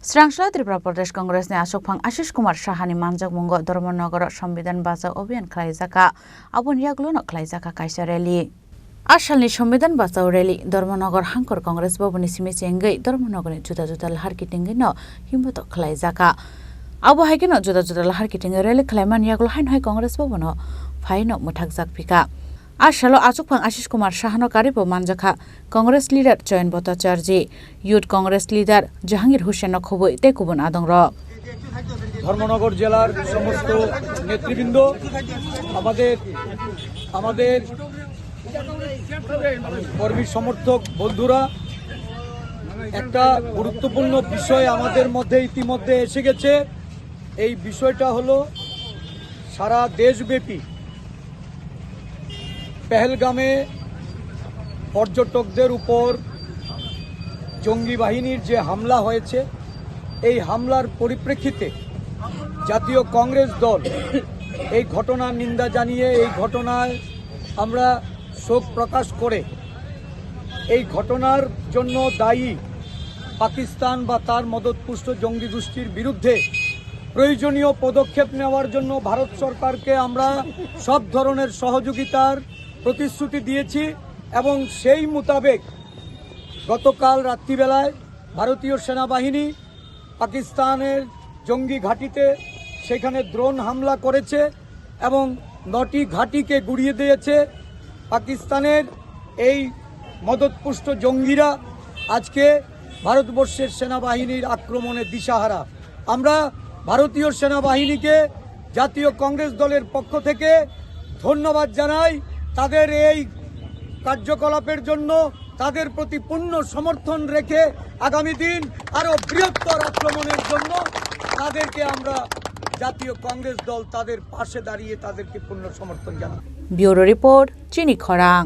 Srangsla Tripura Pradesh Congress ni Asokphang Ashish Kumar Sahani manjak mungo Dharmanagar Sambidan Bachao Abhiyan khlaijaka aboni yaglono khlaijaka kaisa rally Asalni Sambidan Bachao rally Dharmanagar Hangkor Congress Boboni simi chengai Dharmanagari juda juda lahar kitingi no himboto khlaijaka abo haikeno juda juda lahar kitingi rally khlaiman yaglo hain hai Congress Bobono phaino muthakjak phika Asalo Asokphang Ashish Kumar Sahano karibo manjakha Congress leader Chayan Bhattacharya Youth Congress leader Jahangir Hussain khoboi tekubon adongro Dharmanagar জেলার সমস্ত নেতৃবৃন্দ আমাদের কর্মী সমর্থক বন্ধুরা একটা গুরুত্বপূর্ণ বিষয় আমাদের মধ্যে ইতিমধ্যে এসে গেছে এই বিষয়টা হলো সারা দেশব্যাপী পেহেলগামে পর্যটকদের উপর জঙ্গি বাহিনীর যে হামলা হয়েছে এই হামলার পরিপ্রেক্ষিতে জাতীয় কংগ্রেস দল এই ঘটনার নিন্দা জানিয়ে এই ঘটনায় আমরা শোক প্রকাশ করে এই ঘটনার জন্য দায়ী পাকিস্তান বা তার মদতপুষ্ট জঙ্গি গোষ্ঠীর বিরুদ্ধে প্রয়োজনীয় পদক্ষেপ নেওয়ার জন্য ভারত সরকারকে আমরা সব ধরনের সহযোগিতার প্রতিশ্রুতি দিয়েছি এবং সেই মোতাবেক গতকাল রাত্রিবেলায় ভারতীয় সেনাবাহিনী পাকিস্তানের জঙ্গি ঘাঁটিতে সেখানে ড্রোন হামলা করেছে এবং 9টি ঘাঁটিকে গুড়িয়ে দিয়েছে পাকিস্তানের এই মদতপুষ্ট জঙ্গিরা আজকে ভারতবর্ষের সেনাবাহিনীর আক্রমণে দিশাহারা আমরা ভারতীয় সেনাবাহিনীকে জাতীয় কংগ্রেস দলের পক্ষ থেকে ধন্যবাদ জানাই তাদের এই কার্যকলাপের জন্য তাদের প্রতি পূর্ণ সমর্থন রেখে আগামী দিন আরো বৃহত্তর আক্রমণের জন্য তাদেরকে আমরা জাতীয় কংগ্রেস দল তাদের পাশে দাঁড়িয়ে তাদেরকে পূর্ণ সমর্থন জানাই ব্যুরো রিপোর্ট চিনি খরাং।